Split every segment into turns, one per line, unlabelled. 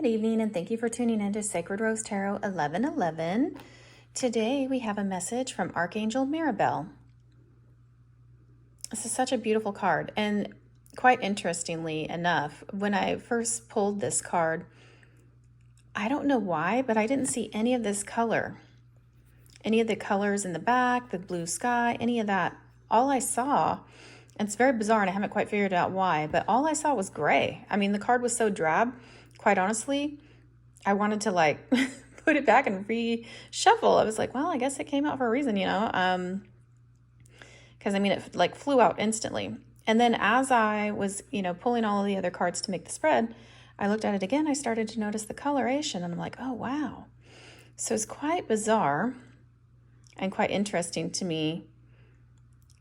Good evening, and thank you for tuning in to Sacred Rose Tarot 1111. Today we have a message from Archangel Mirabelle. This is such a beautiful card, and quite interestingly enough, when I first pulled this card, I don't know why, but I didn't see any of this color. Any of the colors in the back, the blue sky, any of that. All I saw, and it's very bizarre and I haven't quite figured out why, but all I saw was gray. I mean, the card was so drab. Quite honestly, I wanted to like put it back and reshuffle. I was like, well, I guess it came out for a reason, you know? Because I mean, it like flew out instantly. And then as I was, pulling all of the other cards to make the spread, I looked at it again. I started to notice the coloration and I'm like, oh, wow. So it's quite bizarre and quite interesting to me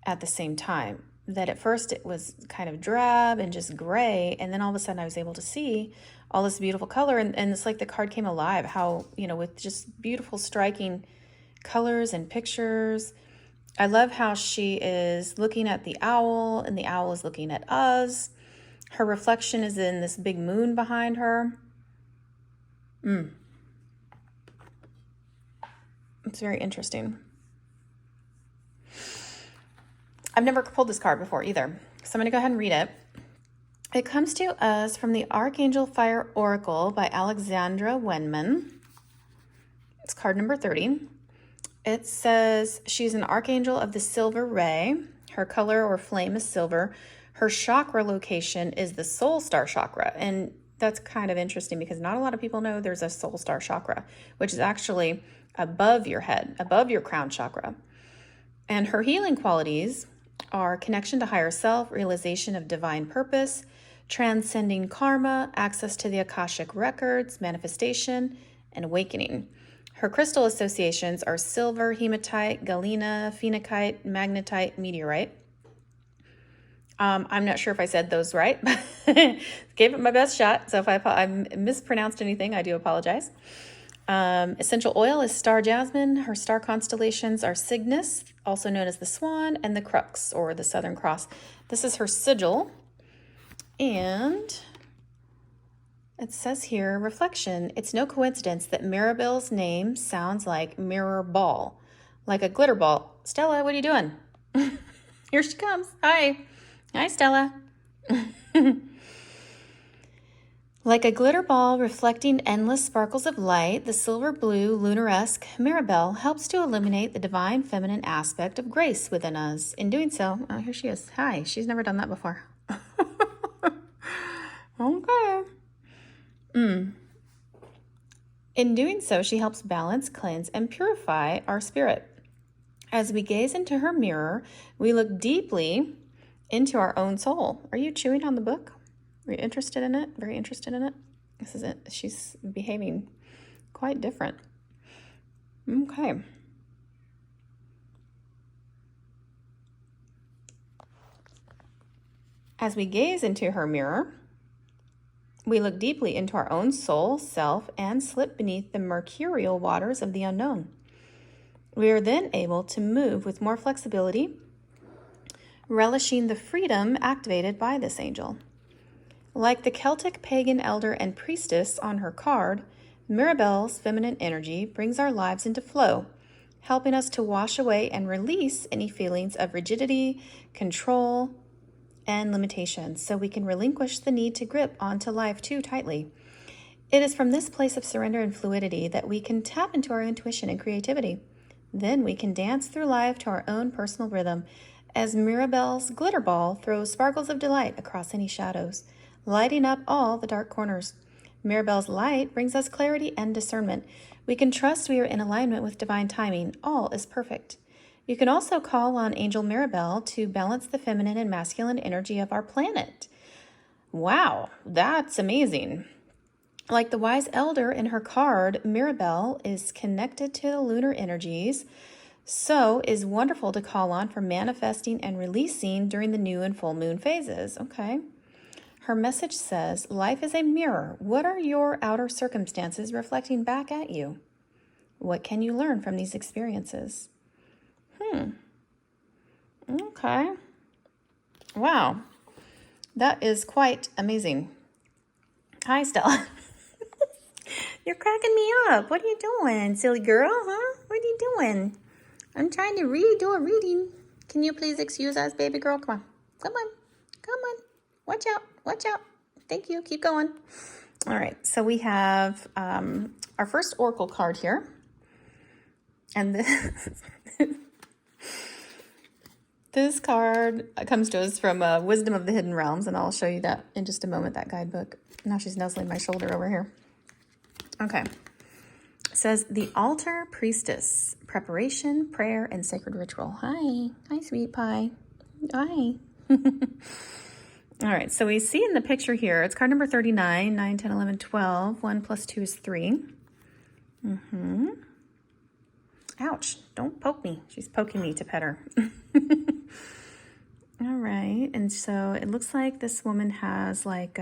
at the same time. That at first it was kind of drab and just gray, and then all of a sudden I was able to see all this beautiful color, and it's like the card came alive, how, with just beautiful striking colors and pictures. I love how she is looking at the owl, and the owl is looking at us. Her reflection is in this big moon behind her. It's very interesting. I've never pulled this card before either, so I'm going to go ahead and read it. It comes to us from the Archangel Fire Oracle by Alexandra Wenman. It's card number 30. It says she's an Archangel of the Silver Ray. Her color or flame is silver. Her chakra location is the Soul Star chakra, and that's kind of interesting because not a lot of people know there's a Soul Star chakra, which is actually above your head, above your crown chakra. And her healing qualities are connection to higher self, realization of divine purpose, transcending karma, access to the Akashic records, manifestation, and awakening. Her crystal associations are silver, hematite, galena, phenakite, magnetite, meteorite. I'm not sure if I said those right, but gave it my best shot. So if I mispronounced anything, I do apologize. Essential oil is star jasmine. Her star constellations are Cygnus, also known as the Swan, and the Crux, or the Southern Cross. This is her sigil. And it says here, reflection. It's no coincidence that Mirabelle's name sounds like mirror ball, like a glitter ball. Stella, what are you doing? Here she comes. Hi. Hi, Stella. Like a glitter ball reflecting endless sparkles of light, the silver blue lunaresque Mirabelle helps to illuminate the divine feminine aspect of grace within us. In doing so, oh, here she is. Hi, she's never done that before. Okay. In doing so, she helps balance, cleanse, and purify our spirit. As we gaze into her mirror, we look deeply into our own soul. Are you chewing on the book? Are you interested in it? Very interested in it? This is it. She's behaving quite different. Okay. As we gaze into her mirror, we look deeply into our own soul, self, and slip beneath the mercurial waters of the unknown. We are then able to move with more flexibility, relishing the freedom activated by this angel. Like the Celtic pagan elder and priestess on her card, Mirabelle's feminine energy brings our lives into flow, helping us to wash away and release any feelings of rigidity, control, and limitation, so we can relinquish the need to grip onto life too tightly. It is from this place of surrender and fluidity that we can tap into our intuition and creativity. Then we can dance through life to our own personal rhythm as Mirabelle's glitter ball throws sparkles of delight across any shadows, lighting up all the dark corners. Mirabelle's light brings us clarity and discernment. We can trust we are in alignment with divine timing. All is perfect. You can also call on Angel Mirabelle to balance the feminine and masculine energy of our planet. Wow, that's amazing. Like the wise elder in her card, Mirabelle is connected to the lunar energies, so is wonderful to call on for manifesting and releasing during the new and full moon phases. Okay. Her message says, life is a mirror. What are your outer circumstances reflecting back at you? What can you learn from these experiences? Okay. Wow. That is quite amazing. Hi, Stella. You're cracking me up. What are you doing, silly girl, huh? What are you doing? I'm trying to do a reading. Can you please excuse us, baby girl? Come on. Come on. Come on. Watch out. Watch out. Thank you. Keep going. All right. So we have our first oracle card here. And this card comes to us from Wisdom of the Hidden Realms. And I'll show you that in just a moment, that guidebook. Now she's nuzzling my shoulder over here. Okay. It says, the altar priestess, preparation, prayer, and sacred ritual. Hi. Hi, sweet pie. Hi. All right. So we see in the picture here, it's card number 39, 9, 10, 11, 12. 1 plus 2 is 3. Ouch. Don't poke me. She's poking me to pet her. All right. And so it looks like this woman has like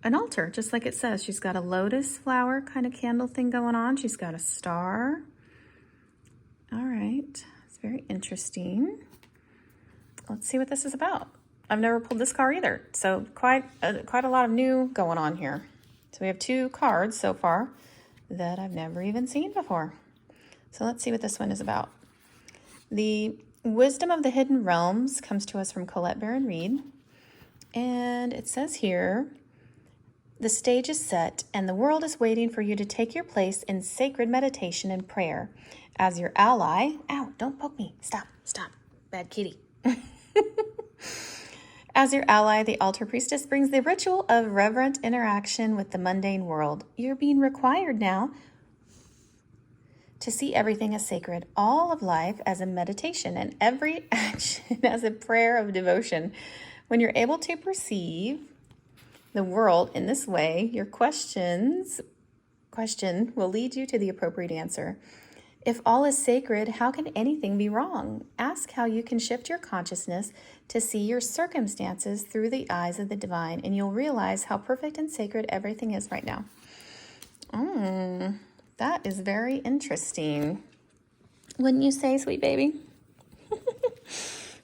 an altar, just like it says. She's got a lotus flower kind of candle thing going on. She's got a star. All right. It's very interesting. Let's see what this is about. I've never pulled this card either. So quite a lot of new going on here. So we have 2 cards so far that I've never even seen before. So let's see what this one is about. The Wisdom of the Hidden Realms comes to us from Colette Baron Reed. And it says here, the stage is set and the world is waiting for you to take your place in sacred meditation and prayer. As your ally, ow, don't poke me. Stop, bad kitty. As your ally, the altar priestess brings the ritual of reverent interaction with the mundane world. You're being required now to see everything as sacred, all of life as a meditation, and every action as a prayer of devotion. When you're able to perceive the world in this way, your question will lead you to the appropriate answer. If all is sacred, how can anything be wrong? Ask how you can shift your consciousness to see your circumstances through the eyes of the divine, and you'll realize how perfect and sacred everything is right now. That is very interesting. Wouldn't you say, sweet baby?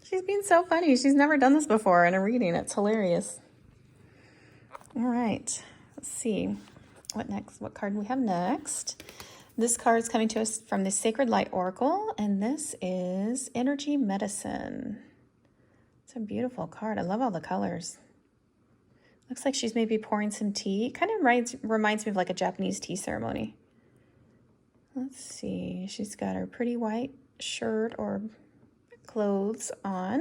She's being so funny. She's never done this before in a reading. It's hilarious. All right. Let's see. What next? What card do we have next? This card is coming to us from the Sacred Light Oracle, and this is Energy Medicine. It's a beautiful card. I love all the colors. Looks like she's maybe pouring some tea. Kind of reminds me of like a Japanese tea ceremony. Let's see. She's got her pretty white shirt or clothes on.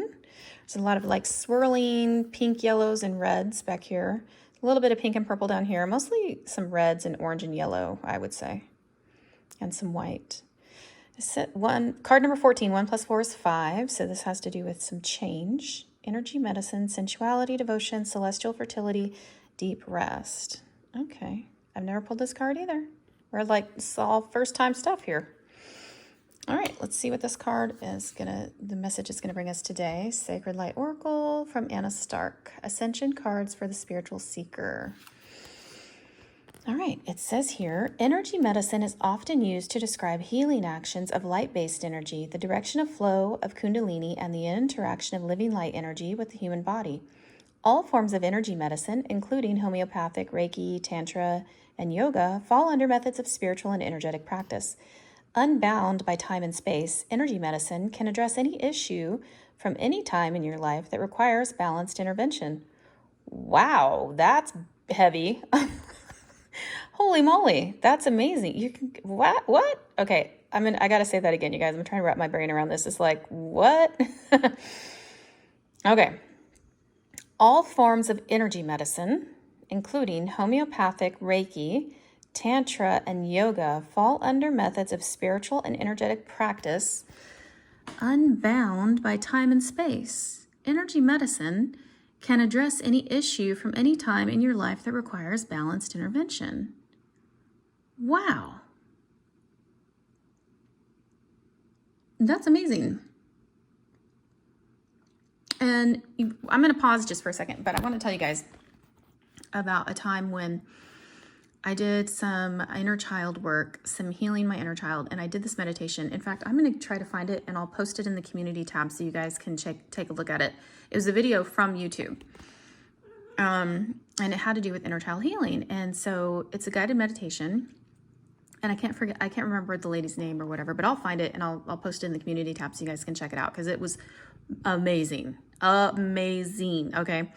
There's a lot of like swirling pink, yellows, and reds back here. A little bit of pink and purple down here. Mostly some reds and orange and yellow, I would say. And some white. Card number 14, 1 plus 4 is 5. So this has to do with some change. Energy medicine, sensuality, devotion, celestial fertility, deep rest. Okay. I've never pulled this card either. We're like, it's all first time stuff here. All right, let's see what this card is the message is gonna bring us today. Sacred Light Oracle from Anna Stark. Ascension cards for the spiritual seeker. All right, it says here, energy medicine is often used to describe healing actions of light-based energy, the direction of flow of Kundalini, and the interaction of living light energy with the human body. All forms of energy medicine, including homeopathic, Reiki, Tantra, and yoga, fall under methods of spiritual and energetic practice. Unbound by time and space, energy medicine can address any issue from any time in your life that requires balanced intervention. Wow, that's heavy. Holy moly, that's amazing. You can what? Okay, I gotta say that again, you guys. I'm trying to wrap my brain around this. It's like, what? Okay. All forms of energy medicine, including homeopathic, Reiki, Tantra, and yoga, fall under methods of spiritual and energetic practice, unbound by time and space. Energy medicine can address any issue from any time in your life that requires balanced intervention. Wow. That's amazing. And I'm going to pause just for a second, but I want to tell you guys about a time when I did some inner child work, some healing my inner child, and I did this meditation. In fact, I'm going to try to find it, and I'll post it in the community tab so you guys can take a look at it. It was a video from YouTube. and it had to do with inner child healing. And so it's a guided meditation. And I can't remember the lady's name or whatever, but I'll find it and I'll post it in the community tab so you guys can check it out, because it was amazing. Amazing. Okay.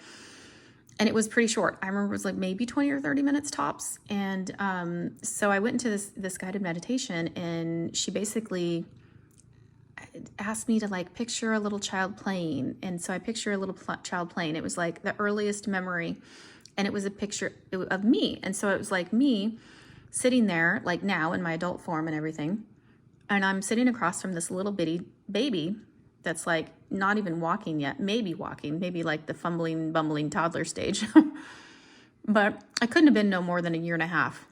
And it was pretty short. I remember it was like maybe 20 or 30 minutes tops. And so I went into this guided meditation, and she basically asked me to like picture a little child playing. And so I picture a little child playing. It was like the earliest memory, and it was a picture of me. And so it was like me sitting there, like now in my adult form and everything. And I'm sitting across from this little bitty baby that's like not even walking yet, maybe walking, maybe like the fumbling, bumbling toddler stage. But I couldn't have been no more than a year and a half.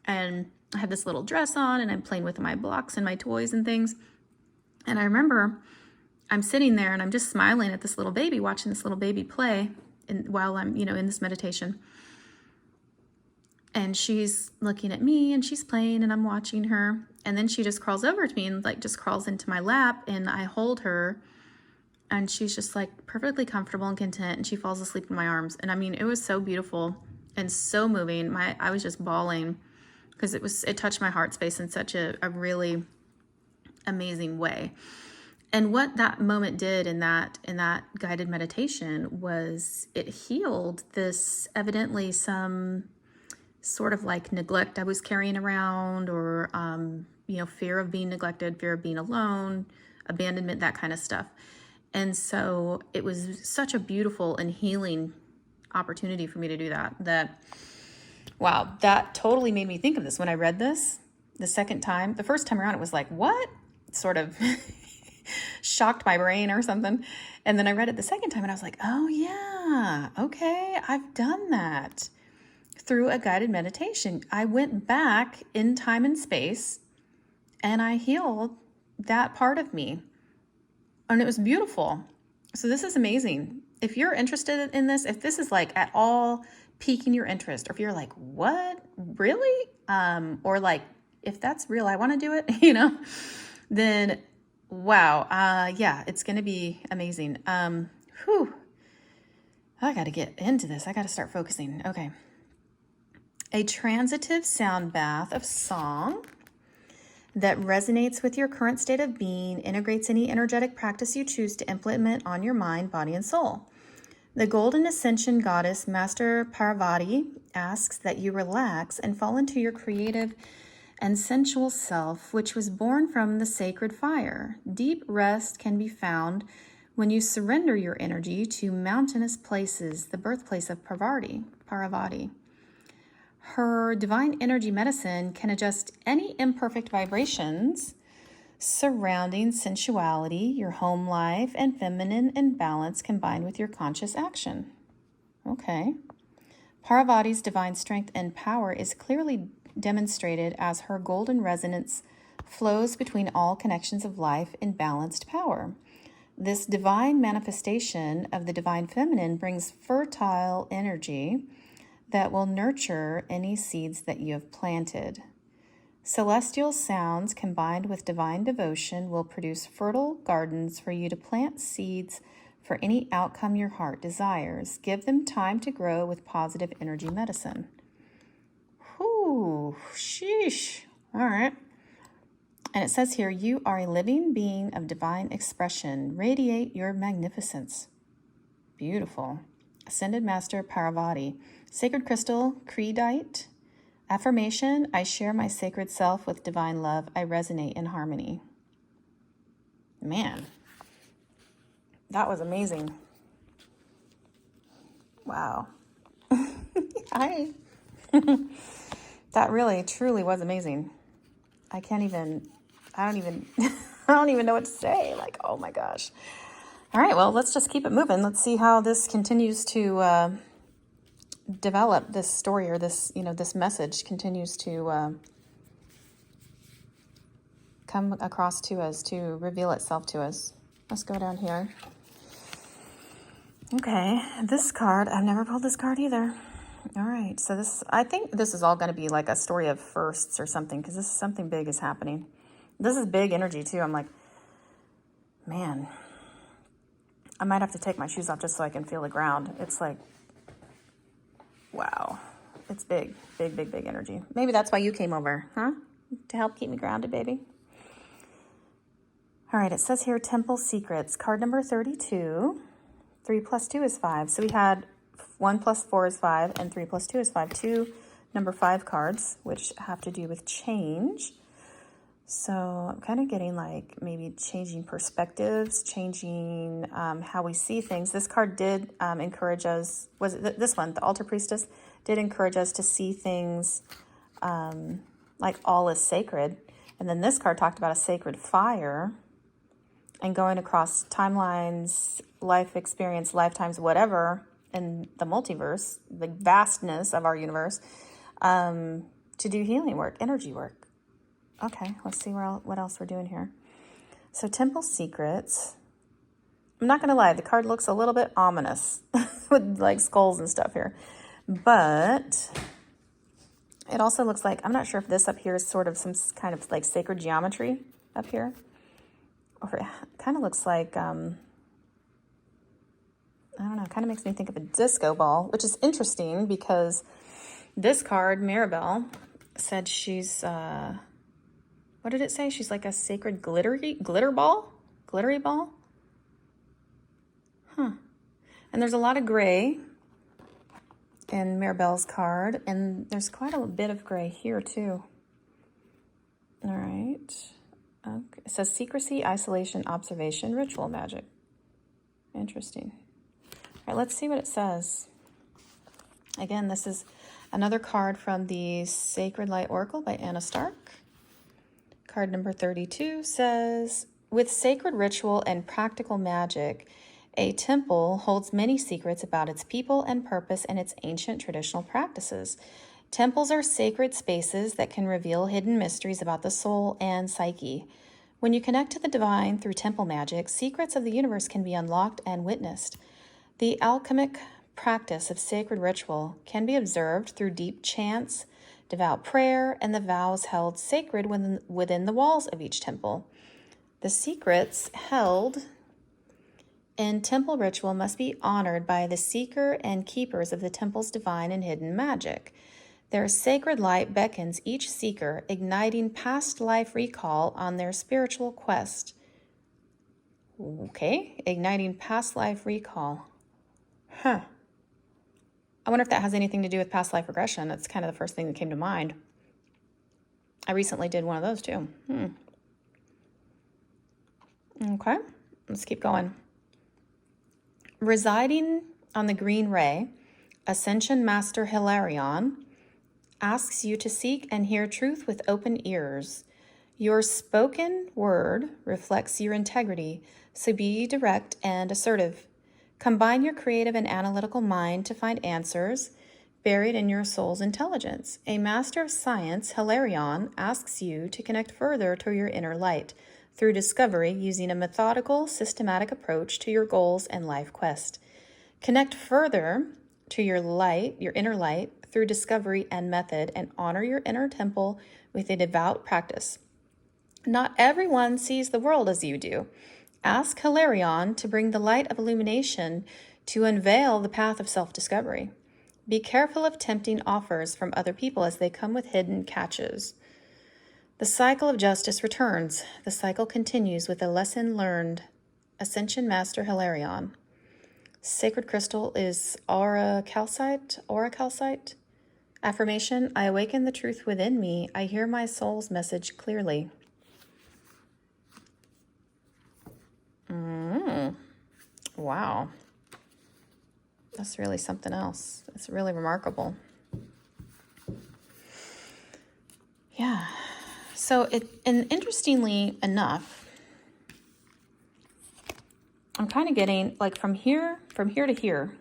And I had this little dress on, and I'm playing with my blocks and my toys and things. And I remember I'm sitting there and I'm just smiling at this little baby, watching this little baby play while I'm, in this meditation. And she's looking at me and she's playing, and I'm watching her. And then she just crawls over to me and like just crawls into my lap, and I hold her, and she's just like perfectly comfortable and content, and she falls asleep in my arms. And I mean, it was so beautiful and so moving. I was just bawling because it touched my heart space in such a really amazing way. And what that moment did in that guided meditation was it healed this evidently some sort of like neglect I was carrying around, or, fear of being neglected, fear of being alone, abandonment, that kind of stuff. And so it was such a beautiful and healing opportunity for me to do that, wow, that totally made me think of this when I read this the second time. The first time around, it was like, what? Sort of shocked my brain or something. And then I read it the second time and I was like, oh yeah, okay, I've done that. Through a guided meditation, I went back in time and space and I healed that part of me. And it was beautiful. So this is amazing. If you're interested in this, if this is like at all piquing your interest, or if you're like, what, really? Or like, if that's real, I want to do it, then wow. Yeah, it's going to be amazing. I got to get into this. I got to start focusing. Okay. A transitive sound bath of song that resonates with your current state of being, integrates any energetic practice you choose to implement on your mind, body, and soul. The Golden Ascension Goddess, Master Parvati, asks that you relax and fall into your creative and sensual self, which was born from the sacred fire. Deep rest can be found when you surrender your energy to mountainous places, the birthplace of Parvati. Her divine energy medicine can adjust any imperfect vibrations surrounding sensuality, your home life, and feminine imbalance combined with your conscious action. Okay. Parvati's divine strength and power is clearly demonstrated as her golden resonance flows between all connections of life in balanced power. This divine manifestation of the divine feminine brings fertile energy that will nurture any seeds that you have planted. Celestial sounds combined with divine devotion will produce fertile gardens for you to plant seeds for any outcome your heart desires. Give them time to grow with positive energy medicine. Whew, sheesh. All right. And it says here, you are a living being of divine expression. Radiate your magnificence. Beautiful. Ascended Master Parvati. Sacred crystal, creedite. Affirmation, I share my sacred self with divine love. I resonate in harmony. Man, that was amazing. Wow. That really, truly was amazing. I don't even know what to say. Like, oh my gosh. All right, well, let's just keep it moving. Let's see how this continues to develop, this story, or this, this message continues to come across to us, to reveal itself to us. Let's go down here. Okay, this card, I've never pulled this card either. All right, so I think this is all going to be like a story of firsts or something, because this is something big is happening. This is big energy too. I'm like, man, I might have to take my shoes off just so I can feel the ground. It's like, Wow. It's big, big, big, big energy. Maybe that's why you came over, huh? To help keep me grounded, baby. All right, it says here, Temple Secrets, card number 32. 3 plus 2 is 5. So we had 1 plus 4 is 5, and 3 plus 2 is 5. Two number 5 cards, which have to do with change. So I'm kind of getting like maybe changing perspectives, changing how we see things. This card did encourage us, was it this one, the Altar Priestess, did encourage us to see things like all is sacred. And then this card talked about a sacred fire and going across timelines, life experience, lifetimes, whatever, in the multiverse, the vastness of our universe, to do healing work, energy work. Okay, let's see what else we're doing here. So Temple Secrets. I'm not going to lie, the card looks a little bit ominous with like skulls and stuff here. But it also looks like, I'm not sure if this up here is sort of some kind of like sacred geometry up here. Or it kind of looks like, I don't know, it kind of makes me think of a disco ball, which is interesting because this card, Mirabelle, said she's, what did it say? She's like a sacred glitter ball? Glittery ball? Huh. And there's a lot of gray in Mirabelle's card, and there's quite a bit of gray here too. All right. Okay. It says secrecy, isolation, observation, ritual magic. Interesting. All right, let's see what it says. Again, this is another card from the Sacred Light Oracle by Anna Stark. Card number 32 says, with sacred ritual and practical magic, a temple holds many secrets about its people and purpose and its ancient traditional practices. Temples are sacred spaces that can reveal hidden mysteries about the soul and psyche. When you connect to the divine through temple magic, secrets of the universe can be unlocked and witnessed. The alchemic practice of sacred ritual can be observed through deep chants, devout prayer, and the vows held sacred within the walls of each temple. The secrets held in temple ritual must be honored by the seeker and keepers of the temple's divine and hidden magic. Their sacred light beckons each seeker, igniting past life recall on their spiritual quest. Okay, igniting past life recall. Huh. I wonder if that has anything to do with past life regression. That's kind of the first thing that came to mind. I recently did one of those too. Okay, let's keep going. Residing on the green ray, Ascension Master Hilarion asks you to seek and hear truth with open ears. Your spoken word reflects your integrity, so be direct and assertive. Combine your creative and analytical mind to find answers buried in your soul's intelligence. A master of science, Hilarion, asks you to connect further to your inner light through discovery using a methodical, systematic approach to your goals and life quest. Connect further to your light, your inner light, through discovery and method, and honor your inner temple with a devout practice. Not everyone sees the world as you do. Ask Hilarion to bring the light of illumination to unveil the path of self-discovery. Be careful of tempting offers from other people as they come with hidden catches. The cycle of justice returns. The cycle continues with a lesson learned. Ascension Master Hilarion. Sacred crystal is aura calcite. Affirmation, I awaken the truth within me. I hear my soul's message clearly. Wow. That's really something else. It's really remarkable. Yeah. So and interestingly enough, I'm kind of getting like from here to here.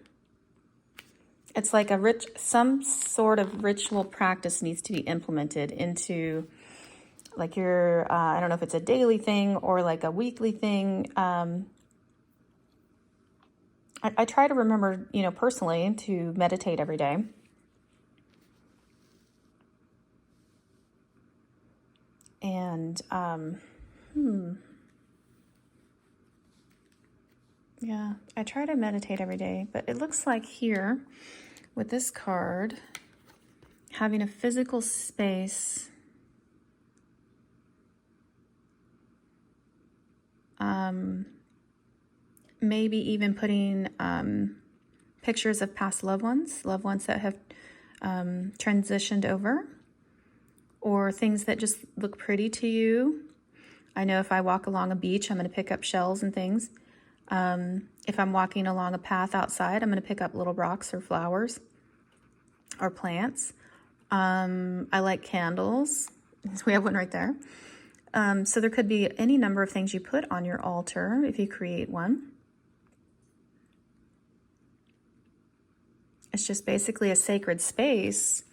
It's like some sort of ritual practice needs to be implemented into like your, I don't know if it's a daily thing or like a weekly thing. I try to remember, personally to meditate every day. And, yeah, I try to meditate every day, but it looks like here with this card, having a physical space, maybe even putting pictures of past loved ones that have transitioned over, or things that just look pretty to you. I know if I walk along a beach, I'm going to pick up shells and things. If I'm walking along a path outside, I'm going to pick up little rocks or flowers or plants. I like candles. We have one right there. So there could be any number of things you put on your altar if you create one. It's just basically a sacred space.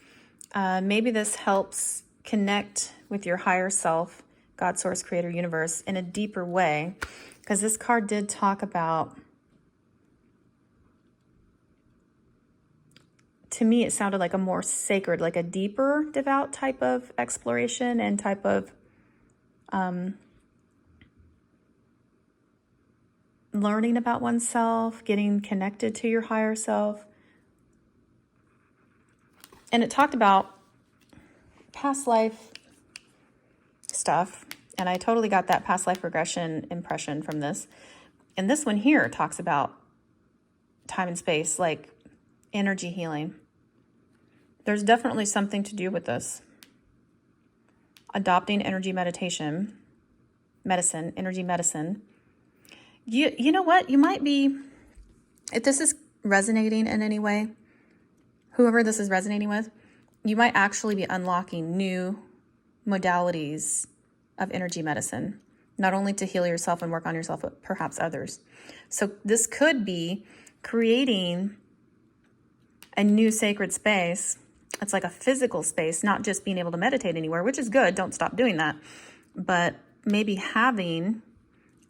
Maybe this helps connect with your higher self, God, Source, Creator, Universe, in a deeper way. Because this card did talk about, to me, it sounded like a more sacred, like a deeper devout type of exploration and type of learning about oneself, getting connected to your higher self. And it talked about past life stuff. And I totally got that past life regression impression from this. And this one here talks about time and space, like energy healing. There's definitely something to do with this. Adopting energy medicine. You know what? You might be, if this is resonating in any way, whoever this is resonating with, you might actually be unlocking new modalities of energy medicine, not only to heal yourself and work on yourself, but perhaps others. So this could be creating a new sacred space. It's like a physical space, not just being able to meditate anywhere, which is good. Don't stop doing that. But maybe having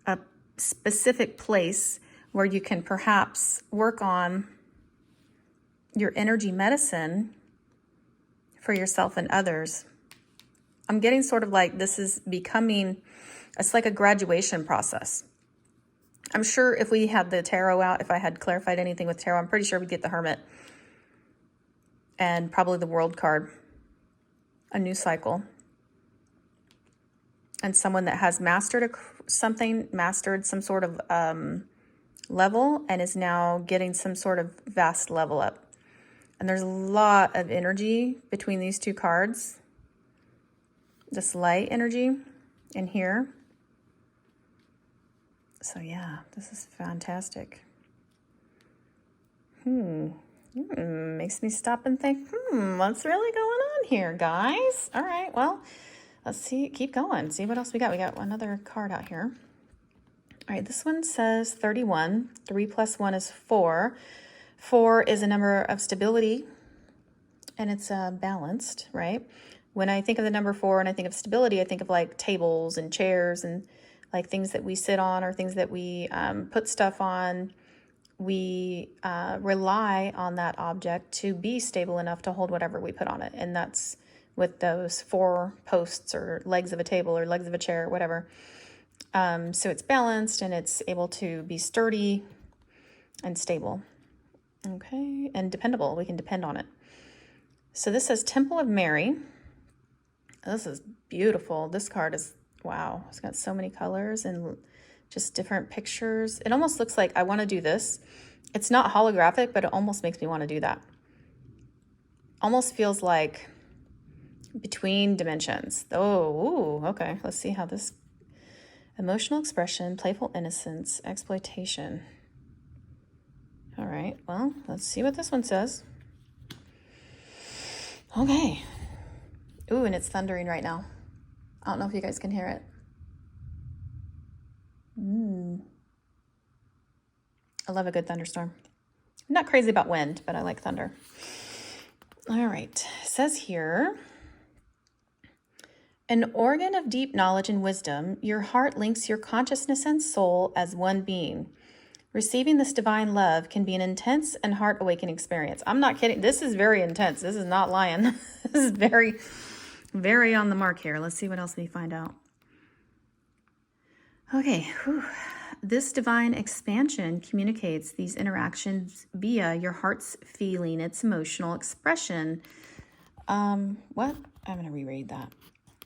a specific place where you can perhaps work on your energy medicine for yourself and others. I'm getting sort of like this is becoming, it's like a graduation process. I'm sure if we had the tarot out, if I had clarified anything with tarot, I'm pretty sure we'd get the Hermit and probably the World card, a new cycle. And someone that has mastered mastered some sort of level and is now getting some sort of vast level up. And there's a lot of energy between these two cards. This light energy in here. So yeah, this is fantastic. Makes me stop and think, what's really going on here, guys? All right, well, let's see, keep going. See what else we got. We got another card out here. All right, this one says 31. 3 plus 1 is 4. 4 is a number of stability, and it's balanced, right? When I think of the number 4 and I think of stability, I think of like tables and chairs and like things that we sit on or things that we put stuff on. We rely on that object to be stable enough to hold whatever we put on it. And that's with those 4 posts or legs of a table or legs of a chair, or whatever. So it's balanced and it's able to be sturdy and stable. Okay, and dependable. We can depend on it. So this says Temple of Mary. This is beautiful. This card is, wow. It's got so many colors and just different pictures. It almost looks like I want to do this. It's not holographic, but it almost makes me want to do that. Almost feels like between dimensions. Oh, ooh, okay. Let's see how this emotional expression, playful innocence, exploitation. All right, well, let's see what this one says. Okay. Ooh, and it's thundering right now. I don't know if you guys can hear it. I love a good thunderstorm. I'm not crazy about wind, but I like thunder. All right, it says here, an organ of deep knowledge and wisdom, your heart links your consciousness and soul as one being. Receiving this divine love can be an intense and heart-awakening experience. I'm not kidding. This is very intense. This is not lying. This is very, very on the mark here. Let's see what else we find out. Okay. this divine expansion communicates these interactions via your heart's feeling, its emotional expression. What? I'm going to reread that.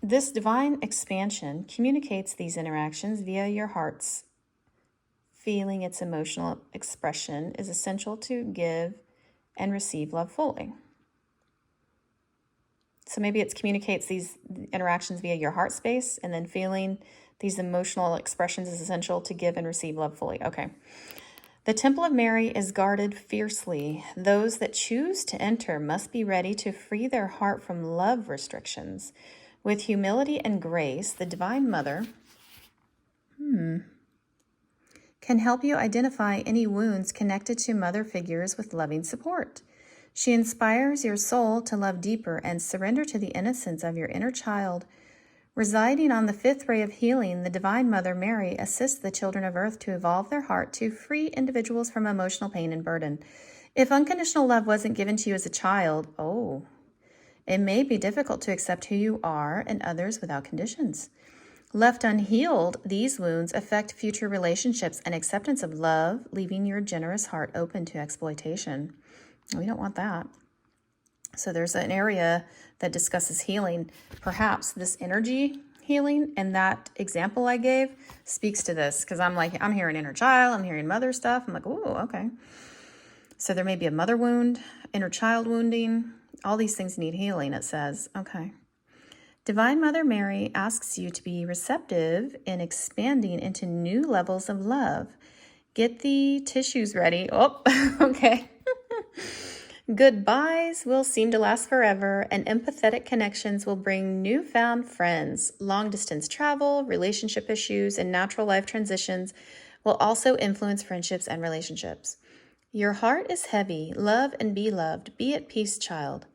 This divine expansion communicates these interactions via your heart's feeling, its emotional expression is essential to give and receive love fully. So maybe it communicates these interactions via your heart space, and then feeling these emotional expressions is essential to give and receive love fully. Okay. The Temple of Mary is guarded fiercely. Those that choose to enter must be ready to free their heart from love restrictions. With humility and grace, the Divine Mother can help you identify any wounds connected to mother figures with loving support. She inspires your soul to love deeper and surrender to the innocence of your inner child. Residing on the fifth ray of healing, the Divine Mother Mary assists the children of earth to evolve their heart to free individuals from emotional pain and burden. If unconditional love wasn't given to you as a child, it may be difficult to accept who you are and others without conditions. Left unhealed, these wounds affect future relationships and acceptance of love, leaving your generous heart open to exploitation. We don't want that. So there's an area that discusses healing. Perhaps this energy healing and that example I gave speaks to this, because I'm hearing inner child, I'm hearing mother stuff. I'm like, ooh, okay. So there may be a mother wound, inner child wounding. All these things need healing, it says. Okay. Divine Mother Mary asks you to be receptive in expanding into new levels of love. Get the tissues ready. Oh, okay. Goodbyes will seem to last forever, and empathetic connections will bring newfound friends. Long-distance travel, relationship issues, and natural life transitions will also influence friendships and relationships. Your heart is heavy. Love and be loved. Be at peace, child.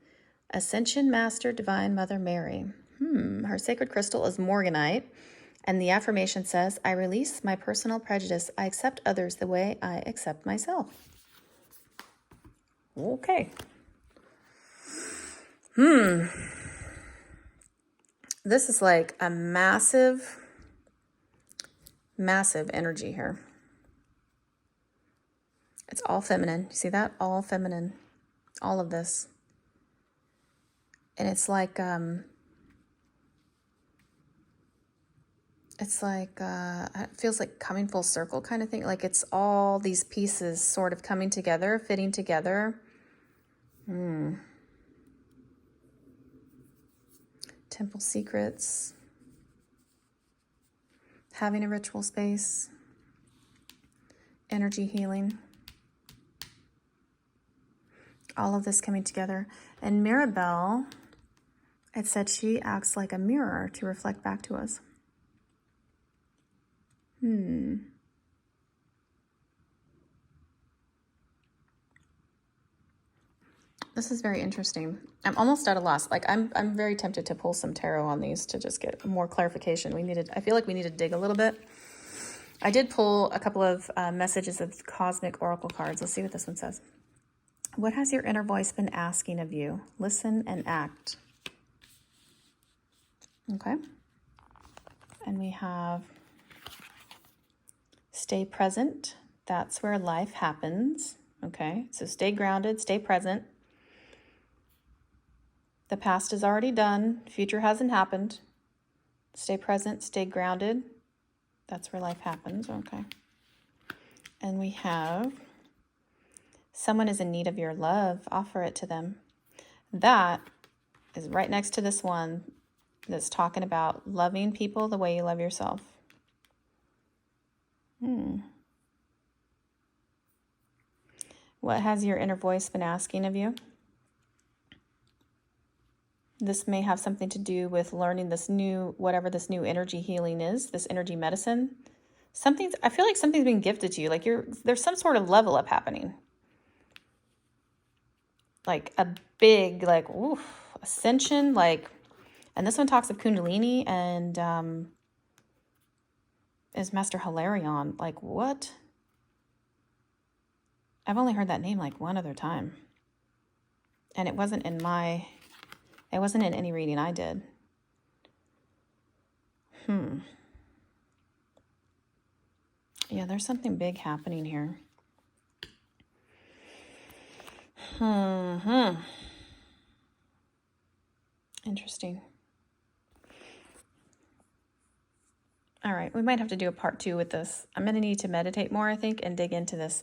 Ascension Master Divine Mother Mary. Her sacred crystal is morganite, and the affirmation says, I release my personal prejudice. I accept others the way I accept myself. Okay. This is like a massive, massive energy here. It's all feminine. You see that? All feminine. All of this. And it's like, it feels like coming full circle kind of thing. Like it's all these pieces sort of coming together, fitting together. Temple secrets. Having a ritual space. Energy healing. All of this coming together. And Mirabelle, it said she acts like a mirror to reflect back to us. This is very interesting. I'm almost at a loss. Like I'm very tempted to pull some tarot on these to just get more clarification. I feel like we need to dig a little bit. I did pull a couple of messages of cosmic oracle cards. Let's see what this one says. What has your inner voice been asking of you? Listen and act. Okay. And we have stay present. That's where life happens. Okay. So stay grounded, stay present. The past is already done. Future hasn't happened. Stay present, stay grounded. That's where life happens. Okay. And we have someone is in need of your love. Offer it to them. That is right next to this one that's talking about loving people the way you love yourself. What has your inner voice been asking of you? This may have something to do with learning this new, whatever this new energy healing is, this energy medicine. I feel like something's been gifted to you. Like there's some sort of level up happening. Like a big, ascension, and this one talks of Kundalini and is Master Hilarion. Like what? I've only heard that name like one other time. And it wasn't in any reading I did. Yeah, there's something big happening here. Interesting. All right, we might have to do a part 2 with this. I'm going to need to meditate more, I think, and dig into this.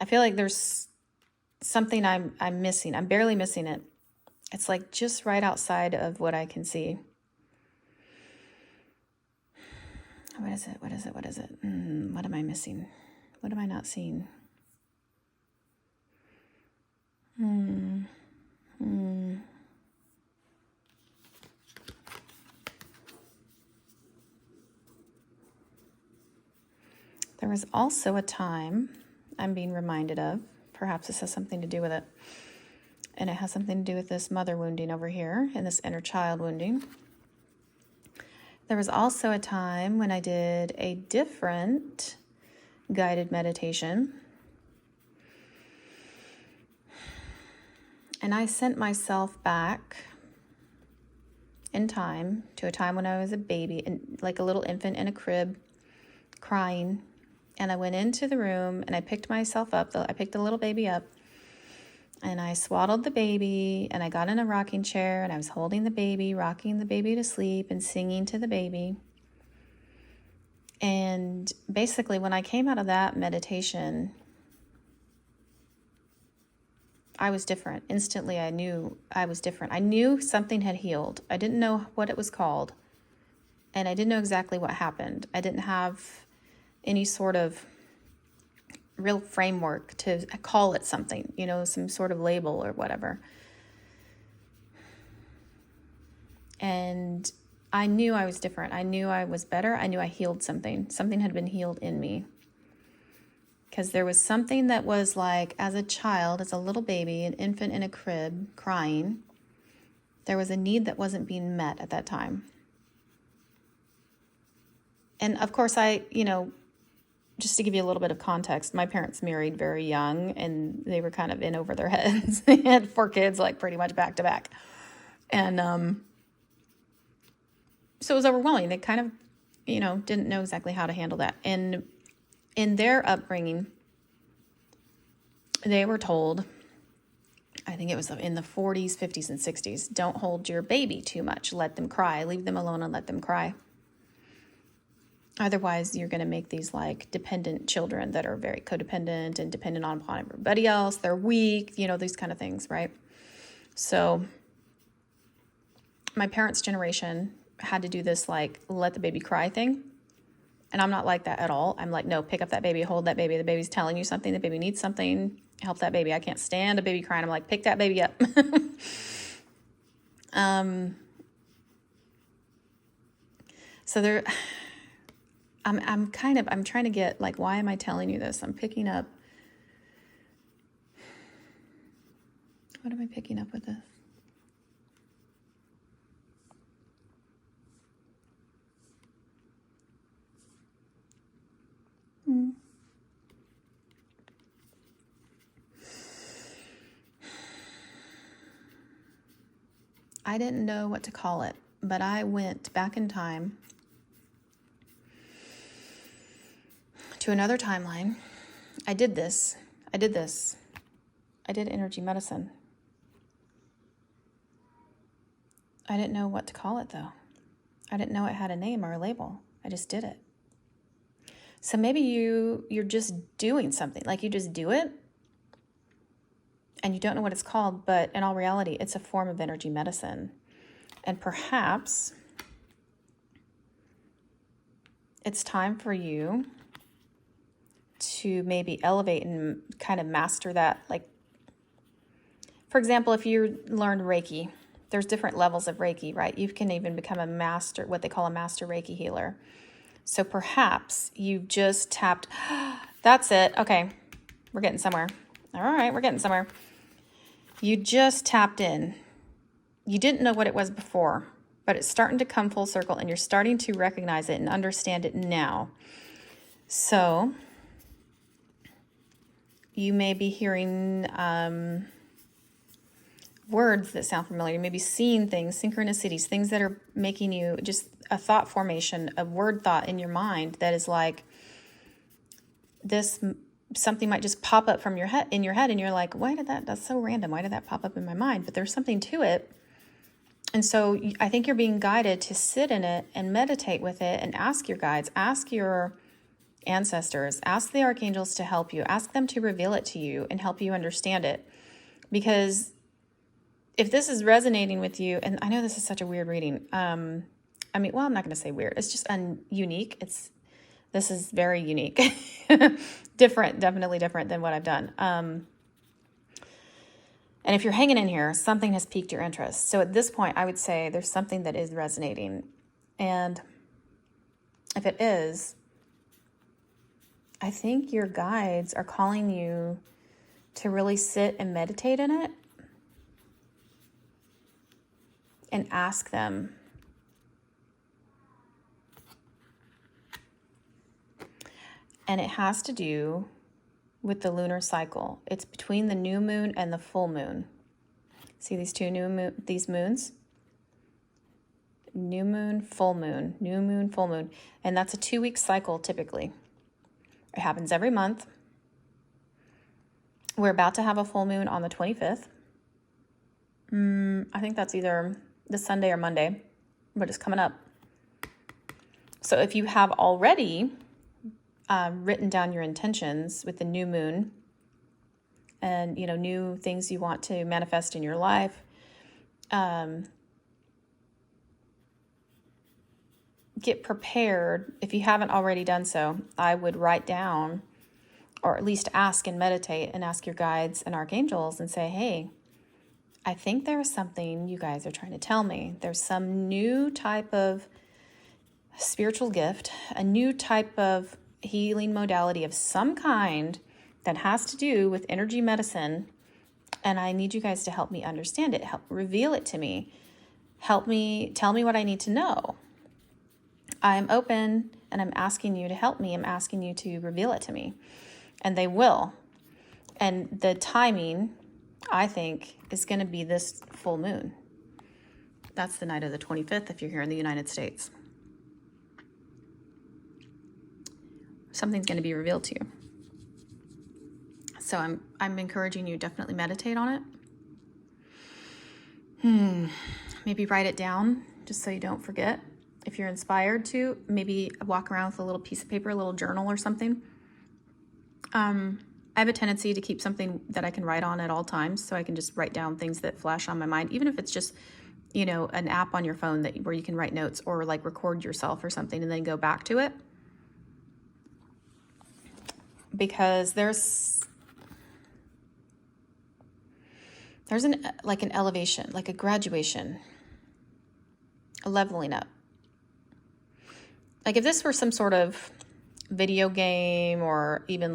I feel like there's something I'm missing. I'm barely missing it. It's like just right outside of what I can see. What is it? What is it? What is it? What am I missing? What am I not seeing? There was also a time I'm being reminded of, perhaps this has something to do with it, and it has something to do with this mother wounding over here and this inner child wounding. There was also a time when I did a different guided meditation, and I sent myself back in time to a time when I was a baby, and like a little infant in a crib, crying. And I went into the room and I picked myself up. I picked the little baby up and I swaddled the baby and I got in a rocking chair and I was holding the baby, rocking the baby to sleep and singing to the baby. And basically when I came out of that meditation, I was different. Instantly, I knew I was different. I knew something had healed. I didn't know what it was called. And I didn't know exactly what happened. I didn't have any sort of real framework to call it something, some sort of label or whatever. And I knew I was different. I knew I was better. I knew I healed something. Something had been healed in me. Because there was something that was like, as a child, as a little baby, an infant in a crib, crying, there was a need that wasn't being met at that time. And of course, just to give you a little bit of context, my parents married very young and they were kind of in over their heads. They had 4 kids, like pretty much back to back. And so it was overwhelming. They kind of, didn't know exactly how to handle that. And in their upbringing, they were told, I think it was in the 40s, 50s, and 60s, don't hold your baby too much. Let them cry. Leave them alone and let them cry. Otherwise, you're going to make these like dependent children that are very codependent and dependent upon everybody else. They're weak, these kind of things, right? So my parents' generation had to do this like let the baby cry thing. And I'm not like that at all. I'm like, no, pick up that baby, hold that baby. The baby's telling you something. The baby needs something. Help that baby. I can't stand a baby crying. I'm like, pick that baby up. So there... I'm trying to get, like, why am I telling you this? I'm picking up, what am I picking up with this? I didn't know what to call it, but I went back in time to another timeline. I did this. I did energy medicine. I didn't know what to call it, though. I didn't know it had a name or a label. I just did it. So maybe you're just doing something, like you just do it and you don't know what it's called, but in all reality, it's a form of energy medicine. And perhaps it's time for you to maybe elevate and kind of master that. Like, for example, if you learned Reiki, there's different levels of Reiki, right? You can even become a master, what they call a master Reiki healer. So perhaps you've just tapped, that's it. Okay, we're getting somewhere. All right, we're getting somewhere. You just tapped in. You didn't know what it was before, but it's starting to come full circle and you're starting to recognize it and understand it now. So you may be hearing words that sound familiar. You may be seeing things, synchronicities, things that are making you just a thought formation, a word thought in your mind that is like, something might just pop up from in your head, and you're like, that's so random. Why did that pop up in my mind? But there's something to it. And so I think you're being guided to sit in it and meditate with it and ask your guides, ask your ancestors, ask the archangels to help you, ask them to reveal it to you and help you understand it. Because if this is resonating with you, and I know this is such a weird reading. I'm not going to say weird. It's just unique. This is very unique. Different, definitely different than what I've done. And if you're hanging in here, something has piqued your interest. So at this point, I would say there's something that is resonating. And if it is, I think your guides are calling you to really sit and meditate in it and ask them. And it has to do with the lunar cycle. It's between the new moon and the full moon. See these these moons? New moon, full moon, new moon, full moon. And that's a 2-week cycle typically. It happens every month. We're about to have a full moon on the 25th. I think that's either this Sunday or Monday, but it's coming up. So if you have already written down your intentions with the new moon and, new things you want to manifest in your life, get prepared. If you haven't already done so, I would write down, or at least ask and meditate and ask your guides and archangels and say, hey, I think there's something you guys are trying to tell me. There's some new type of spiritual gift, a new type of healing modality of some kind that has to do with energy medicine, and I need you guys to help me understand it. Help reveal it to me. Help me, tell me what I need to know. I'm open and I'm asking you to help me. I'm asking you to reveal it to me. And they will. And the timing, I think, is going to be this full moon. That's the night of the 25th if you're here in the United States. Something's going to be revealed to you. So I'm encouraging you, definitely meditate on it. Maybe write it down just so you don't forget. If you're inspired to, maybe walk around with a little piece of paper, a little journal or something. I have a tendency to keep something that I can write on at all times, so I can just write down things that flash on my mind, even if it's just, an app on your phone where you can write notes or like record yourself or something and then go back to it. Because there's an elevation, like a graduation, a leveling up. Like if this were some sort of video game or even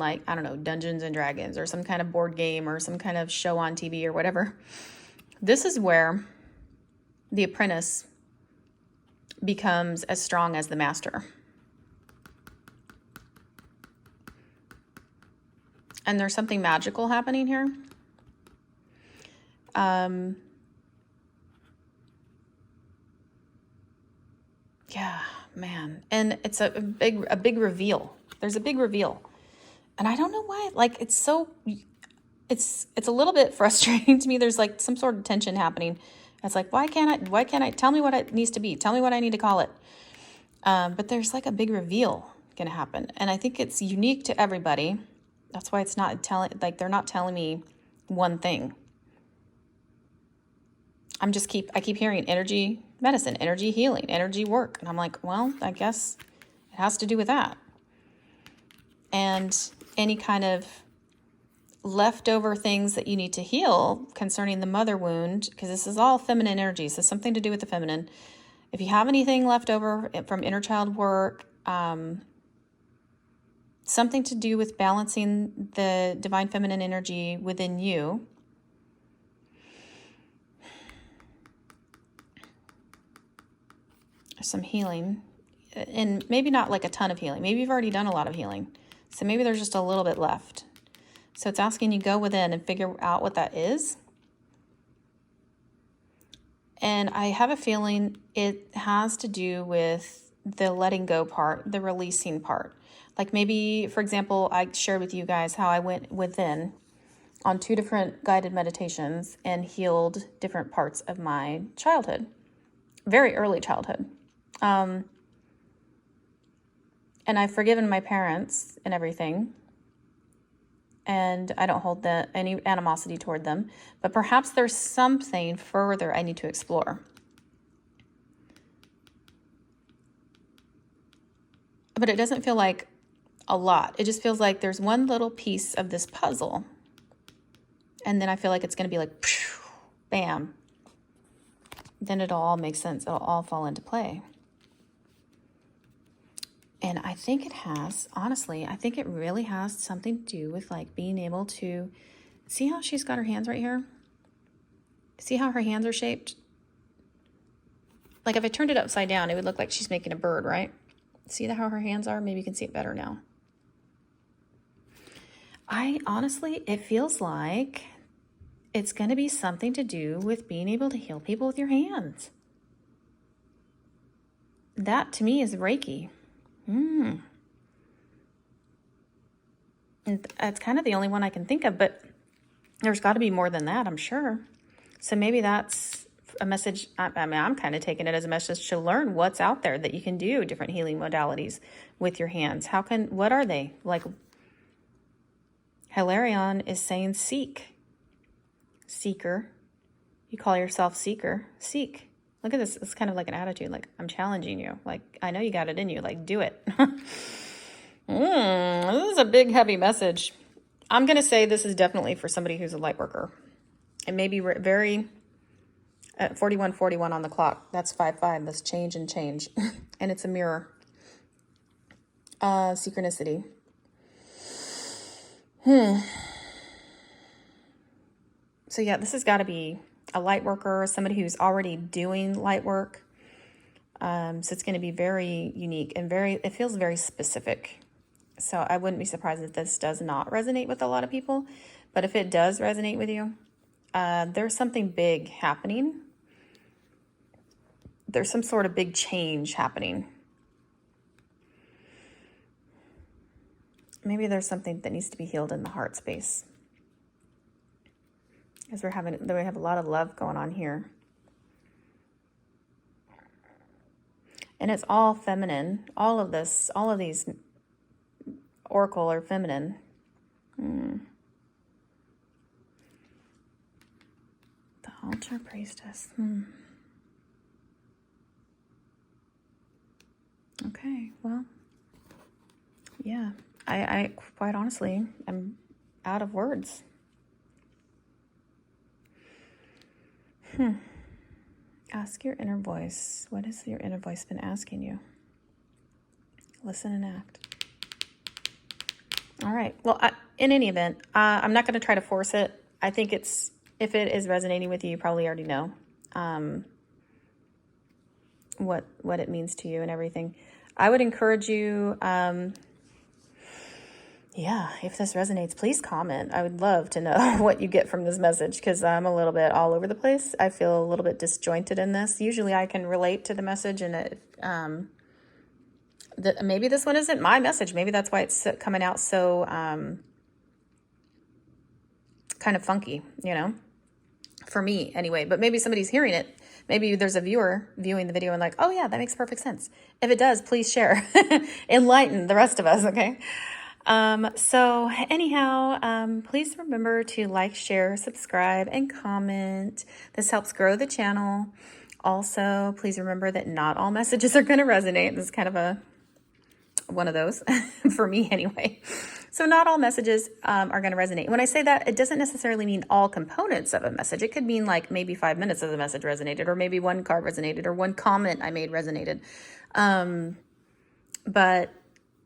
Dungeons and Dragons or some kind of board game or some kind of show on TV or whatever, this is where the apprentice becomes as strong as the master. And there's something magical happening here. Yeah, man. And it's a big reveal. There's a big reveal. And I don't know why, it's a little bit frustrating to me. There's some sort of tension happening. It's why can't I, tell me what it needs to be. Tell me what I need to call it. But there's a big reveal going to happen. And I think it's unique to everybody. That's why it's not they're not telling me one thing. I keep hearing energy medicine, energy healing, energy work. And I'm well, I guess it has to do with that. And any kind of leftover things that you need to heal concerning the mother wound, because this is all feminine energy. So something to do with the feminine. If you have anything left over from inner child work, something to do with balancing the divine feminine energy within you. Some healing, and maybe not a ton of healing. Maybe you've already done a lot of healing. So maybe there's just a little bit left. So it's asking you go within and figure out what that is. And I have a feeling it has to do with the letting go part, the releasing part. Like maybe, for example, I shared with you guys how I went within on 2 different guided meditations and healed different parts of my childhood, very early childhood. And I've forgiven my parents and everything. And I don't hold any animosity toward them. But perhaps there's something further I need to explore. But it doesn't feel like a lot. It just feels like there's one little piece of this puzzle. And then I feel like it's going to be like, bam. Then it'll all make sense. It'll all fall into play. And I think it has, honestly, I think it really has something to do with like being able to see how she's got her hands right here. See how her hands are shaped? Like if I turned it upside down, it would look like she's making a bird, right? See how her hands are? Maybe you can see it better now. Honestly, it feels like it's going to be something to do with being able to heal people with your hands. That to me is Reiki. And that's kind of the only one I can think of, but there's got to be more than that, I'm sure. So maybe that's a message. I mean, I'm kind of taking it as a message to learn what's out there that you can do different healing modalities with your hands. What are they? Like Hilarion is saying seek. Seeker. You call yourself seeker. Seek. Look at this. It's kind of like an attitude. Like, I'm challenging you. Like, I know you got it in you. Like, do it. This is a big, heavy message. I'm going to say this is definitely for somebody who's a light worker. It may be very, at 41:41 on the clock. That's 5/5. That's change and change. And it's a mirror. Synchronicity. So yeah, this has got to be a light worker, somebody who's already doing light work. So it's going to be very unique and it feels very specific. So I wouldn't be surprised if this does not resonate with a lot of people. But if it does resonate with you, there's something big happening. There's some sort of big change happening. Maybe there's something that needs to be healed in the heart space. Because we have a lot of love going on here. And it's all feminine. All of these oracle are feminine. The altar priestess. Okay, well, yeah. I quite honestly am out of words. Ask your inner voice. What has your inner voice been asking you? Listen and act. All right. Well, in any event, I'm not going to try to force it. I think if it is resonating with you, you probably already know what it means to you and everything. I would encourage you, if this resonates, please comment. I would love to know what you get from this message because I'm a little bit all over the place. I feel a little bit disjointed in this. Usually I can relate to the message and maybe this one isn't my message. Maybe that's why it's coming out so kind of funky, for me anyway. But maybe somebody's hearing it. Maybe there's a viewer viewing the video and like, oh yeah, that makes perfect sense. If it does, please share. Enlighten the rest of us, okay? So anyhow, please remember to like, share, subscribe, and comment. This helps grow the channel. Also, please remember that not all messages are going to resonate. This is kind of one of those for me anyway. So not all messages are going to resonate. When I say that, it doesn't necessarily mean all components of a message. It could mean like maybe 5 minutes of the message resonated, or maybe one card resonated, or one comment I made resonated.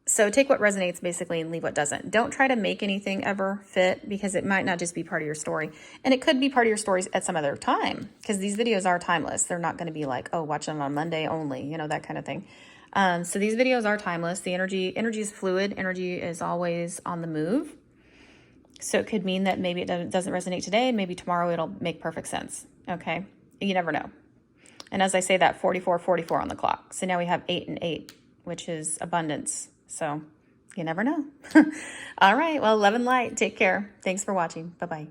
So take what resonates basically and leave what doesn't. Don't try to make anything ever fit because it might not just be part of your story. And it could be part of your stories at some other time because these videos are timeless. They're not going to be like, oh, watch them on Monday only, that kind of thing. So these videos are timeless. The energy is fluid. Energy is always on the move. So it could mean that maybe it doesn't resonate today and maybe tomorrow it'll make perfect sense. Okay. You never know. And as I say that, 44, 44 on the clock. So now we have 8 and 8, which is abundance. So you never know. All right. Well, love and light. Take care. Thanks for watching. Bye-bye.